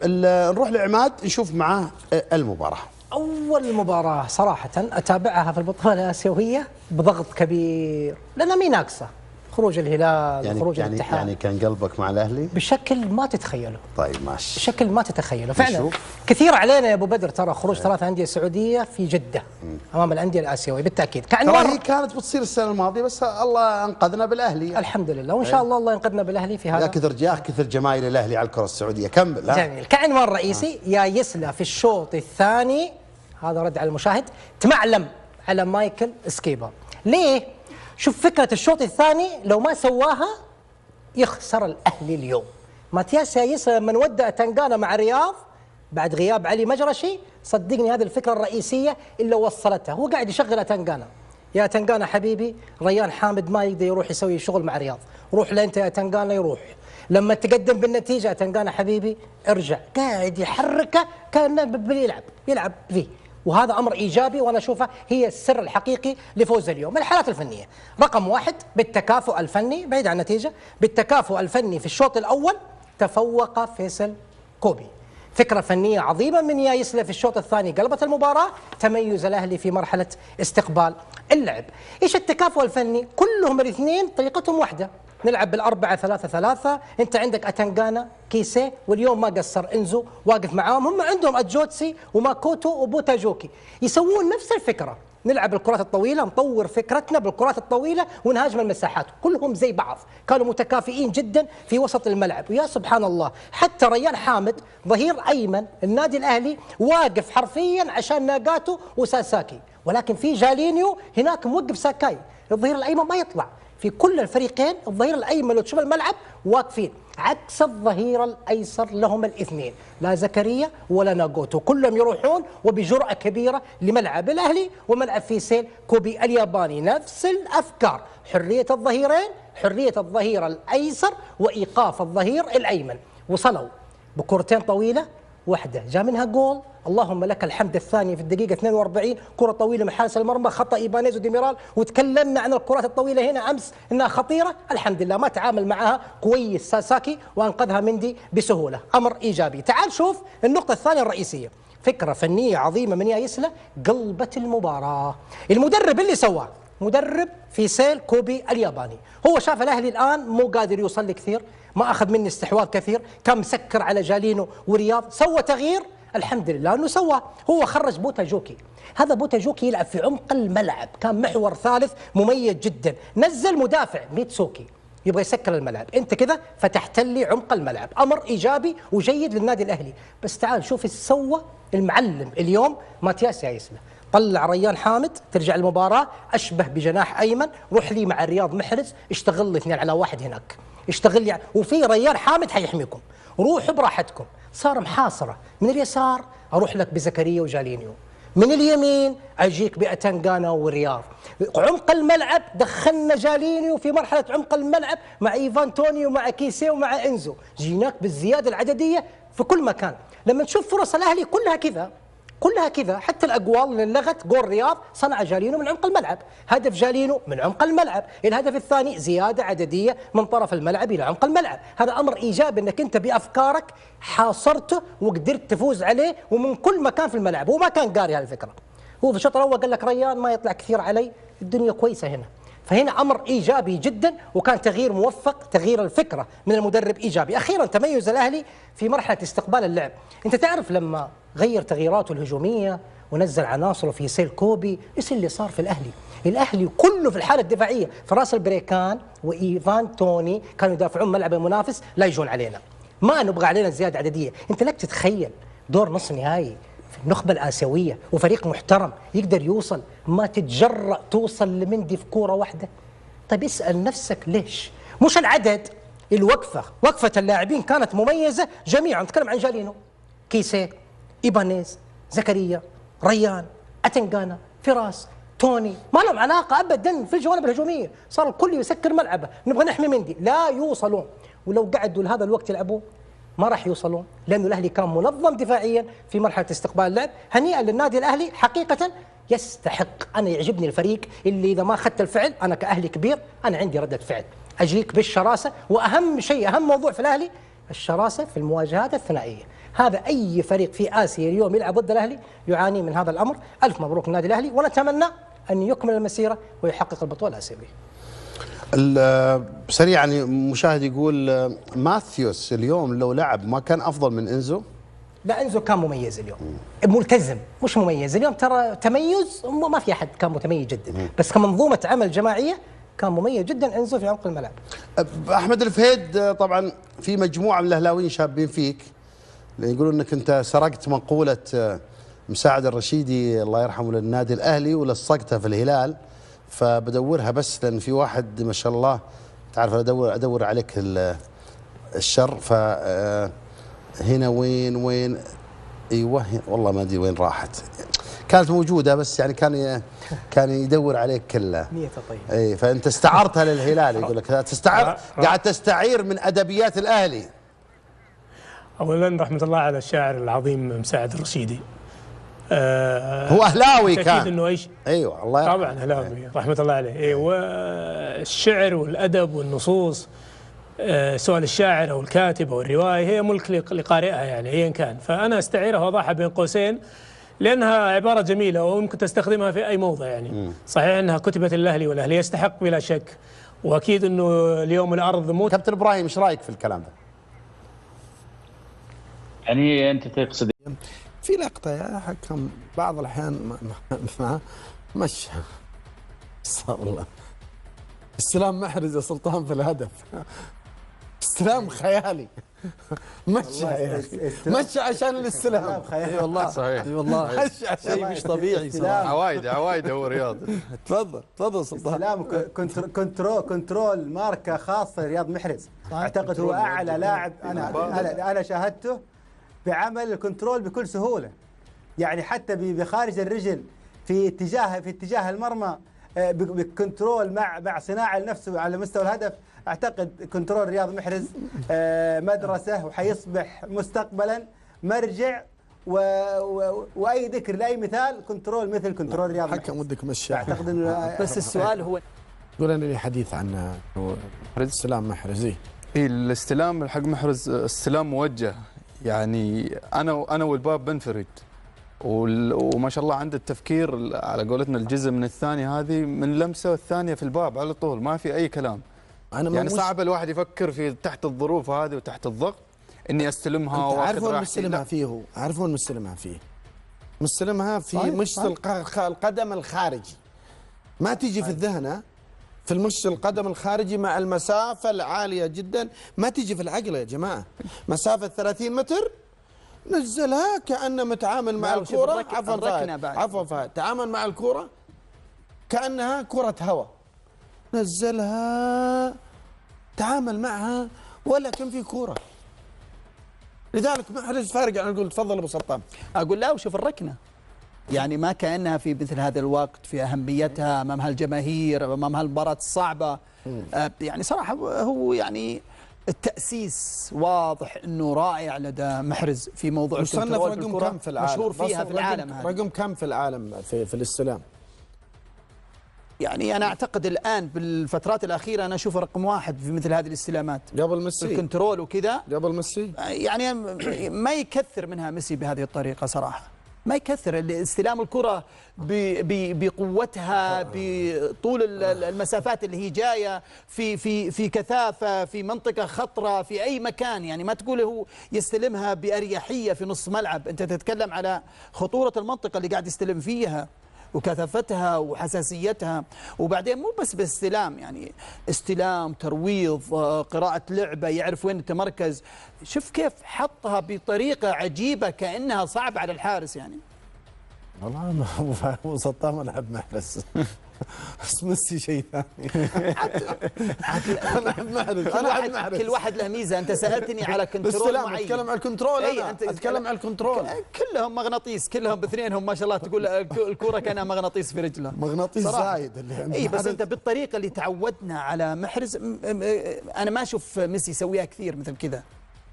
نروح لعماد نشوف معاه المباراة. أول مباراة صراحة أتابعها في البطولة الآسيوية بضغط كبير لأنها مي ناقصة. خروج الهلال، خروج الاتحاد. يعني كان قلبك مع الأهلي بشكل ما تتخيله. طيب ماشي. بشكل ما تتخيله فعلا. كثير علينا يا أبو بدر ترى خروج 3 أندية سعودية في جدة أمام الأندية الآسيوية بالتأكيد. ترى هي كانت بتصير السنة الماضية بس الله أنقذنا بالأهلي. الحمد لله وإن شاء الله ينقذنا بالأهلي في هذا. كثر جماهير الأهلي على الكرة السعودية. كمل. جميل. كعنوان رئيسي يا يسلا في الشوط الثاني، هذا رد على المشاهد، تمعلم على مايكل سكيبا. ليه؟ شوف فكرة الشوط الثاني لو ما سواها يخسر الأهلي اليوم. ماتياس يايس لما ودع تنقانا مع الرياض بعد غياب علي مجرشي، صدقني هذه الفكرة الرئيسية اللي وصلتها. هو قاعد يشغل تنقانا، يا تنقانا حبيبي ريان حامد ما يقدر يروح يسوي شغل مع الرياض، روح لأنت يا تنقانا. يروح لما تقدم بالنتيجة يا تنقانا حبيبي ارجع. قاعد يحركه كأنه يلعب فيه، وهذا أمر إيجابي وأنا أشوفه هي السر الحقيقي لفوز اليوم. الحالات الفنية رقم 1 بالتكافؤ الفني، بعيد عن النتيجة، بالتكافؤ الفني في الشوط الأول تفوق فيصل كوبي. فكرة فنية عظيمة من يا يسلا في الشوط الثاني قلبت المباراة. تميز الأهلي في مرحلة استقبال اللعب. إيش التكافؤ الفني؟ كلهم الاثنين طريقتهم واحدة، نلعب بال4-3-3. انت عندك اتنقانا كيسي واليوم ما قصر انزو واقف معاهم، هم عندهم اجوتسي وماكوتو وبوتاجوكي يسوون نفس الفكره. نلعب الكرات الطويله، نطور فكرتنا بالكرات الطويله ونهاجم المساحات. كلهم زي بعض، كانوا متكافئين جدا في وسط الملعب. ويا سبحان الله حتى ريان حامد ظهير ايمن النادي الاهلي واقف حرفيا عشان ناغاتو وساساكي، ولكن في جالينيو هناك موقف ساكاي. الظهير الايمن ما يطلع. في كل الفريقين الظهير الايمن لو تشوف الملعب واقفين، عكس الظهير الايسر لهم الاثنين، لا زكريا ولا ناغوتو، كلهم يروحون وبجرأة كبيرة لملعب الاهلي وملعب فيصل كوبي الياباني. نفس الافكار، حرية الظهيرين، حرية الظهير الايسر وايقاف الظهير الايمن. وصلوا بكرتين طويلة، واحدة جاء منها جول اللهم لك الحمد، الثانية في الدقيقة 42 كرة طويلة من حارس المرمى، خطأ إيبانيز وديميرال. وتكلمنا عن الكرات الطويلة هنا أمس أنها خطيرة، الحمد لله ما تعامل معها كويس ساساكي وأنقذها مندي بسهولة، أمر إيجابي. تعال شوف النقطة الثانية الرئيسية، فكرة فنية عظيمة من يا يسلا قلبت المباراة. المدرب اللي سواه مدرب فيصل كوبي الياباني، هو شاف الأهلي الآن مو قادر يوصل لي كثير، ما أخذ مني استحواذ كثير، كان مسكر على جالينو ورياض، سوى تغيير الحمد لله أنه سواه. هو خرج بوتاجوكي، هذا بوتاجوكي يلعب في عمق الملعب، كان محور ثالث مميز جدا. نزل مدافع ميتسوكي يبغى يسكر الملعب، انت كذا فتحت لي عمق الملعب، امر ايجابي وجيد للنادي الاهلي. بس تعال شوف ايش سوى المعلم اليوم ماتياس يايسلا. طلع ريان حامد، ترجع المباراه اشبه بجناح ايمن، روح لي مع الرياض محرز، اشتغل لي 2 على 1 هناك، اشتغل لي وفي ريان حامد حيحميكم، روحوا براحتكم. صار محاصره من اليسار اروح لك بزكريا وجالينيو، من اليمين اجيك باتنقانا ورياض. عمق الملعب دخلنا جالينيو في مرحله عمق الملعب مع ايفان توني ومع كيسي ومع انزو، جيناك بالزياده العدديه في كل مكان. لما تشوف فرص الاهلي كلها كذا، كلها كذا، حتى الاقوال اللي لغت جول رياض صنع جالينو من عمق الملعب، هدف جالينو من عمق الملعب، الهدف الثاني زياده عدديه من طرف الملعب الى عمق الملعب. هذا امر ايجابي انك انت بافكارك حاصرته وقدرت تفوز عليه ومن كل مكان في الملعب. هو ما كان قاري هذه الفكره، هو في الشوط الاول قال لك ريان ما يطلع كثير علي، الدنيا كويسه هنا، فهنا امر ايجابي جدا وكان تغيير موفق، تغيير الفكره من المدرب ايجابي. اخيرا تميز الاهلي في مرحله استقبال اللعب. انت تعرف لما غير تغييراته الهجوميه ونزل عناصره في سيل كوبي، ايش اللي صار في الاهلي؟ الاهلي كله في الحاله الدفاعيه، فراس البريكان وايفان توني كانوا يدافعون ملعب المنافس لا يجون علينا، ما نبغى علينا زياده عدديه. انت لك تتخيل دور نصف نهائي في النخبة الآسيوية وفريق محترم يقدر يوصل، ما تتجرأ توصل لمندي في كورة واحدة؟ طيب اسأل نفسك ليش؟ مش العدد، الوقفة، وقفة اللاعبين كانت مميزة جميعا. نتكلم عن جالينو، كيسي، إيبانيز، زكريا، ريان، أتنقانا، فراس، توني، ما لهم علاقة أبدا في الجوانب الهجومية، صار الكل يسكر ملعبه، نبغى نحمي مندي، لا يوصلون. ولو قعدوا لهذا الوقت يلعبون ما راح يوصلون، لأنه الأهلي كان منظم دفاعيا في مرحلة استقبال اللعب. هنيئا للنادي الأهلي، حقيقة يستحق. أنا يعجبني الفريق اللي إذا ما أخذت الفعل، أنا كأهلي كبير أنا عندي ردة فعل، أجيك بالشراسة. وأهم شيء، أهم موضوع في الأهلي الشراسة في المواجهات الثنائية. هذا أي فريق في آسيا اليوم يلعب ضد الأهلي يعاني من هذا الأمر. ألف مبروك للنادي الأهلي، ونتمنى أن يكمل المسيرة ويحقق البطولة الآسيوية. سريعا مشاهد يقول ماثيوس اليوم لو لعب ما كان أفضل من إنزو؟ لا، انزو كان مميز اليوم، ملتزم مش مميز. اليوم ترى تميز ما في احد كان متميز جدا، بس كمنظومه عمل جماعيه كان مميز جدا انزو في عمق الملعب. احمد الفهيد، طبعا في مجموعه من الاهلاويين شابين فيك، يقولون انك انت سرقت مقوله مساعد الرشيدي الله يرحمه للنادي الاهلي ولصقتها في الهلال، فبدورها بس لان في واحد ما شاء الله تعرف ادور عليك الشر. ف هنا وين ايوه والله ما ادري وين راحت، كانت موجوده بس يعني كان يدور عليك كله. نيته طيبه. اي فانت استعرتها للهلال، يقول لك تستعر، قاعد تستعير من ادبيات الاهلي. اولا رحمه الله على الشاعر العظيم مساعد الرشيدي. هو اهلاوي كان. اكيد انه ايوه الله يرحمه. طبعا اهلاوي رحمه الله عليه. اي والشعر والادب والنصوص سواء الشاعر او الكاتب او الروايه هي ملك لقارئها يعني ايا كان، فانا استعيرها واضعها بين قوسين لانها عباره جميله وممكن تستخدمها في اي موضع يعني. صحيح انها كتبت للاهلي والاهلي يستحق بلا شك، واكيد انه اليوم الارض موت. كابتن ابراهيم ايش رايك في الكلام ده؟ يعني انت تقصد في لقطه يا حكم بعض الاحيان مشى صار الله استلام محرز يا سلطان في الهدف، استلام خيالي مشى يا اخي، مشى عشان الاستلام. اي والله صحيح، اي والله شيء مش طبيعي صراحه. عوايد هو رياض. تفضل سلطان. كنترول ماركه خاصه لرياض محرز، اعتقد هو اعلى لاعب انا شاهدته بعمل الكنترول بكل سهوله، يعني حتى بخارج الرجل في اتجاه المرمى بكنترول مع صناعه لنفسه على مستوى الهدف. اعتقد كنترول رياض محرز مدرسه وحيصبح مستقبلا مرجع واي ذكر لاي مثال كنترول مثل كنترول رياض محرز. حكم ودك مشى. اعتقد انه بس السؤال هو قول انا لي حديث عن استلام محرز. الاستلام حق محرز استلام موجه، يعني انا والباب بنفرد، وما شاء الله عنده التفكير على قولتنا الجزء من الثاني هذه من لمسه والثانيه في الباب على طول، ما في اي كلام. يعني صعب الواحد يفكر في تحت الظروف هذه وتحت الضغط اني استلمها واخذ راحتي. عارفون مستلمها فيه، هو عارفون مستلمها فيه، مستلمها في مشط القدم الخارجي، ما تيجي في الذهن في المشط القدم الخارجي مع المسافه العاليه جدا، ما تيجي في العقل يا جماعه. مسافه 30 متر نزلها كأنه متعامل مع الكرة. عفوا فهد تعامل مع الكرة كأنها كرة هواء، نزلها تعامل معها ولا كان في كرة. لذلك محرز فارق. انا اقول تفضل ابو سلطان. اقول لا، وشوف الركنه يعني ما كانها في مثل هذا الوقت في اهميتها امام هالجماهير امام هالمباراه الصعبه. يعني صراحه هو يعني التأسيس واضح انه رائع لدى محرز في موضوع الكنترول رقم كم في العالم؟ مشهور فيها في العالم. رقم كم في العالم في الاستلام؟ يعني انا اعتقد الان بالفترات الاخيره انا اشوف رقم واحد في مثل هذه الاستلامات قبل ميسي، الكنترول وكذا قبل ميسي. يعني ما يكثر منها ميسي بهذه الطريقه صراحه، ما يكثر استلام الكرة بقوتها بطول المسافات اللي هي جايه في كثافه في منطقه خطره في اي مكان. يعني ما تقول هو يستلمها باريحيه في نص ملعب، انت تتكلم على خطوره المنطقه اللي قاعد يستلم فيها وكثافتها وحساسيتها. وبعدين مو بس باستلام، يعني استلام، ترويض، قراءة لعبة، يعرف وين يتمركز. شوف كيف حطها بطريقة عجيبة كأنها صعب على الحارس. يعني والله ابو سلطان ما لعب محرز بس ميسي شيء ثاني. كل واحد له ميزه. انت سالتني على كنترول معين، اتكلم عن الكنترول. انا اتكلم عن الكنترول. كلهم مغناطيس، كلهم باثنينهم ما شاء الله. تقول الكوره كانها مغناطيس في رجله، مغناطيس زايد اللي اي. بس انت بالطريقه اللي تعودنا على محرز انا ما اشوف ميسي يسويها كثير مثل كذا.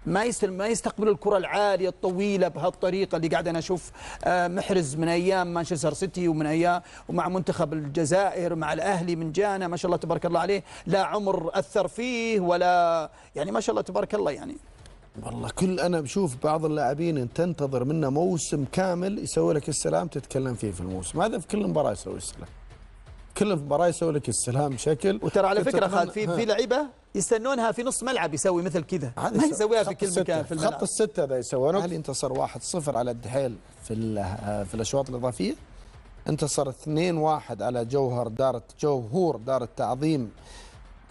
ما يستقبل الكرة العالية الطويلة بهالطريقة اللي قاعد أنا أشوف محرز من أيام مانشستر سيتي ومن أيام ومع منتخب الجزائر مع الأهلي من جانا ما شاء الله تبارك الله عليه. لا عمر أثر فيه ولا يعني ما شاء الله تبارك الله. يعني والله أنا بشوف بعض اللاعبين أنت تنتظر منه موسم كامل يسوي لك السلام تتكلم فيه في الموسم، هذا في كل مباراة يسوي السلام، كل مباراة يسوي لك السلام بشكل. وترى على فكرة خالد في لعيبة يستنونها في نص ملعب يسوي مثل كذا، ما يسويها في كل مكان في الملعب. خط الستة هذا يسوي. الأهلي انتصر 1-0 على الدحيل في الأشواط الإضافية، انتصر 2-1 على جوهر دار التعظيم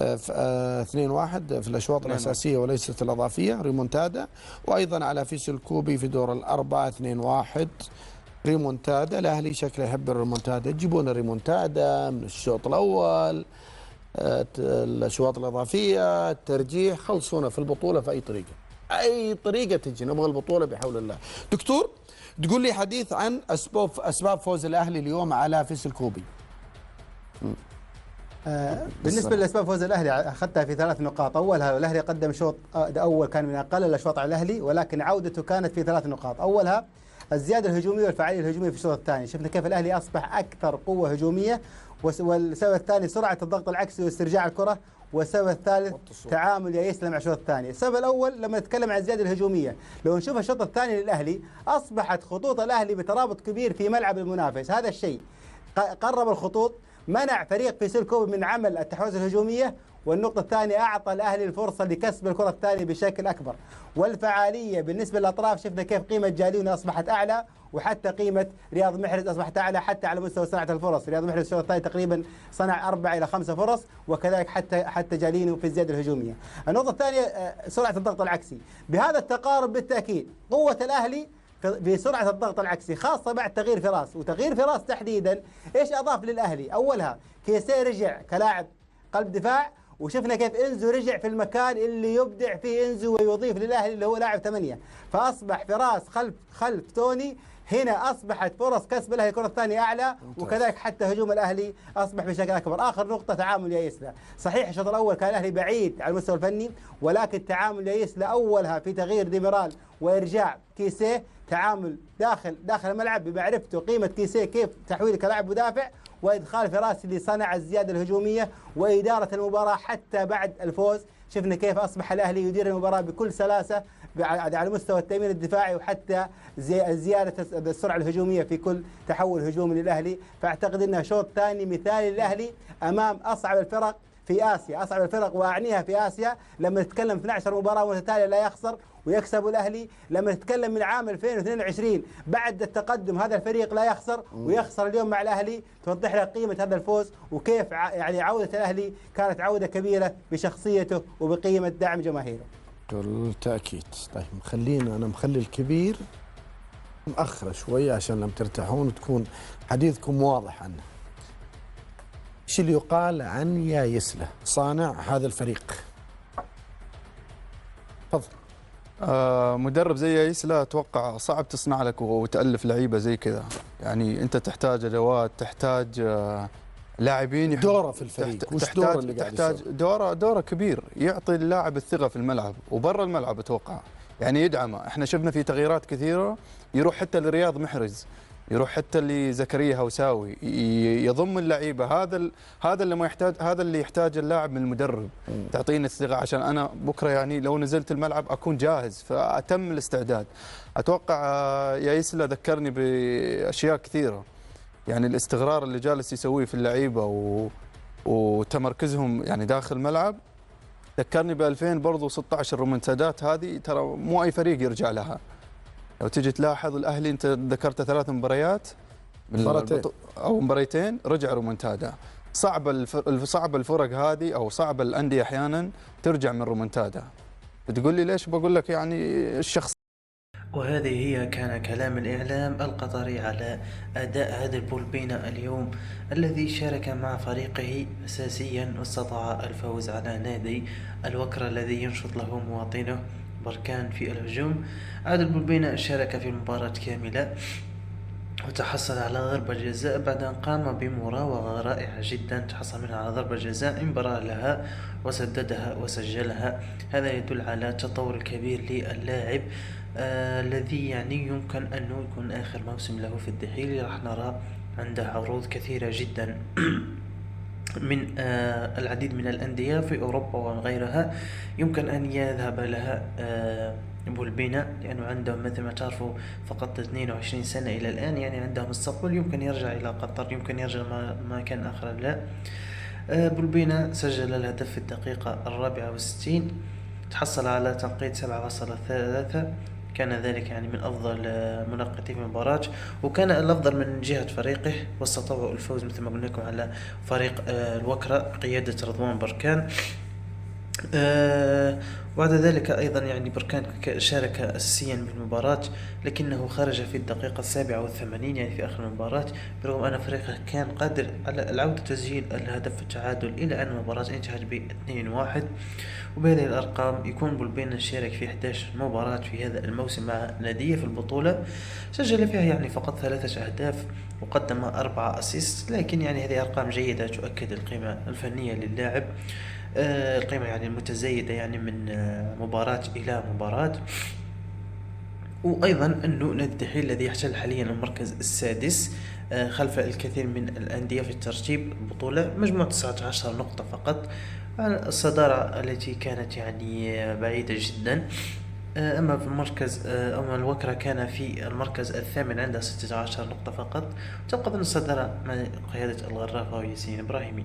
2-1 في الأشواط الأساسية وليست الإضافية ريمونتادا، وأيضا على فيصل كوبي في دور الأربعة 2-1 ريمونتادا. الأهلي شكله يحب الريمونتادا، يجيبون الريمونتادا من الشوط الأول، الأشواط الإضافية، الترجيح، خلصونا في البطولة في أي طريقة تجي، نبغى البطولة بحول الله. دكتور تقول لي حديث عن أسباب فوز الأهلي اليوم على فيصل كوبي. بالنسبه لاسباب فوز الاهلي اخذتها في 3 نقاط. اولها الاهلي قدم شوط اول كان من اقل الاشواط على الاهلي، ولكن عودته كانت في 3 نقاط. اولها الزياده الهجوميه والفعاليه الهجوميه في الشوط الثاني، شفنا كيف الاهلي اصبح اكثر قوه هجوميه. والسبب الثاني سرعه الضغط العكسي واسترجاع الكره، والسبب الثالث تعامل يسلم مع الشوط الثاني. السبب الاول لما نتكلم عن الزياده الهجوميه، لو نشوف الشوط الثاني للاهلي اصبحت خطوط الاهلي بترابط كبير في ملعب المنافس. هذا الشيء قرب الخطوط، منع فريق فيصل كوبي من عمل التحويز الهجوميه، والنقطة الثانية أعطى الأهلي الفرصة لكسب الكرة الثانية بشكل أكبر. والفعالية بالنسبة للأطراف شفنا كيف قيمة جاليوني أصبحت أعلى، وحتى قيمة رياض محرز أصبحت أعلى، حتى على مستوى صناعة الفرص. رياض محرز الشوط الثاني تقريبا صنع 4 إلى 5 فرص، وكذلك حتى جاليني في الزيادة الهجومية. النقطة الثانية سرعة الضغط العكسي. بهذا التقارب بالتأكيد قوة الأهلي بسرعة الضغط العكسي، خاصة بعد تغيير فراس. وتغيير فراس تحديدا إيش أضاف للأهلي؟ أولها كيسيه رجع كلاعب قلب دفاع، وشفنا كيف انزو رجع في المكان اللي يبدع فيه انزو ويضيف للاهلي اللي هو لاعب 8. فاصبح فراس خلف توني، هنا اصبحت فرص كسب الاهلي الكره الثانيه اعلى، وكذلك حتى هجوم الاهلي اصبح بشكل اكبر. اخر نقطه تعامل يايسلا، صحيح الشوط الاول كان الاهلي بعيد على المستوى الفني، ولكن تعامل يايسلا اولها في تغيير ديميرال وارجاع كيسيه، تعامل داخل الملعب بمعرفته قيمه كيسيه كيف تحويله كلاعب مدافع، وادخال فراس اللي صنع الزياده الهجوميه واداره المباراه حتى بعد الفوز. شفنا كيف اصبح الاهلي يدير المباراه بكل سلاسه على مستوى التامين الدفاعي، وحتى زياده السرعه الهجوميه في كل تحول هجومي للاهلي. فاعتقد انها شوط ثاني مثالي للاهلي امام اصعب الفرق في اسيا، اصعب الفرق واعنيها في اسيا. لما نتكلم 12 مباراه متتاليه لا يخسر ويكسب الاهلي، لما نتكلم من عام 2022 بعد التقدم هذا الفريق لا يخسر ويخسر اليوم مع الاهلي، توضح لك قيمه هذا الفوز وكيف يعني عوده الاهلي كانت عوده كبيره بشخصيته وبقيمه دعم جماهيره. بالتاكيد. طيب انا مخلي الكبير مأخر شويه عشان لما ترتاحون وتكون حديثكم واضح عنه. ايش اللي يقال عن يايسلا صانع هذا الفريق؟ تفضل. مدرب زي يايسلا اتوقع صعب تصنع لك وتألف لعيبه زي كذا، يعني انت تحتاج ادوات، تحتاج لاعبين دوره في الفريق. وش دوره اللي قاعد تحتاج دوره كبير، يعطي اللاعب الثقه في الملعب وبرا الملعب اتوقع، يعني يدعمه. احنا شفنا في تغييرات كثيره، يروح حتى لرياض محرز، يروح حتى لزكريا هوساوي، يضم اللعيبه. هذا اللي ما يحتاج، هذا اللي يحتاج اللاعب من المدرب. تعطيني الثقه عشان انا بكره يعني لو نزلت الملعب اكون جاهز، فاتم الاستعداد. اتوقع يايسلا ذكرني باشياء كثيره، يعني الاستقرار اللي جالس يسويه في اللعيبه وتمركزهم يعني داخل الملعب. ذكرني ب 2016 الرومنتادات هذه، ترى مو اي فريق يرجع لها. لو تجي تلاحظ الاهلي انت ذكرت 3 مباريات او مباريتين رجع رومنتادا. صعب الفرق هذه او صعب الانديه احيانا ترجع من رومنتادا. بتقول لي ليش؟ بقول لك يعني الشخص. وهذه هي كان كلام الإعلام القطري على أداء عادل بولبينا اليوم، الذي شارك مع فريقه أساسيا واستطاع الفوز على نادي الوكرة الذي ينشط له مواطنه بركان في الهجوم. عادل بولبينا شارك في المباراة كاملة وتحصل على ضربة جزاء بعد أن قام بمراوغة رائعة جدا، تحصل منها على ضربة جزاء انبرى لها وسددها وسجلها. هذا يدل على التطور الكبير للاعب الذي يعني يمكن أنه يكون آخر موسم له في الدحيل. راح نرى عنده عروض كثيرة جدا من العديد من الأندية في أوروبا وغيرها، يمكن أن يذهب لها بولبينا، لأنه عندهم مثل ما تعرفوا فقط 22 سنة إلى الآن، يعني عندهم مستقبل، يمكن يرجع إلى قطر، يمكن يرجع مكان آخر لا. بولبينا سجل الهدف في الدقيقة 64، تحصل على تنقيط 7.3، كان ذلك يعني من أفضل منقطي في المباراة، وكان الأفضل من جهة فريقه، واستطاعوا الفوز مثل ما قلنا لكم على فريق الوكرة قيادة رضوان بركان. وبعد ذلك أيضا يعني بركان شارك أساسيا بالمباراة، لكنه خرج في الدقيقة 87 يعني في آخر المباراة، برغم أن فريقه كان قادر على العودة تسجيل الهدف التعادل، إلى أن المباراة انتهت ب2-1. وبهذه الأرقام يكون بولبينا شارك في 11 مباراة في هذا الموسم مع ناديه في البطولة، سجل فيها يعني فقط 3 أهداف وقدم 4 أسيست، لكن يعني هذه أرقام جيدة تؤكد القيمة الفنية للاعب، القيمة يعني المتزايدة يعني من مباراة إلى مباراة. وأيضا أنه نادي الدحيل الذي يحتل حاليا المركز السادس خلف الكثير من الأندية في ترتيب البطولة، مجموع 19 نقطة فقط عن الصدارة التي كانت يعني بعيدة جدا. أما في المركز أما الوكرة كان في المركز الثامن عنده 16 نقطة فقط، تبقى الصدارة مع قيادة الغرافة وياسين إبراهيمي.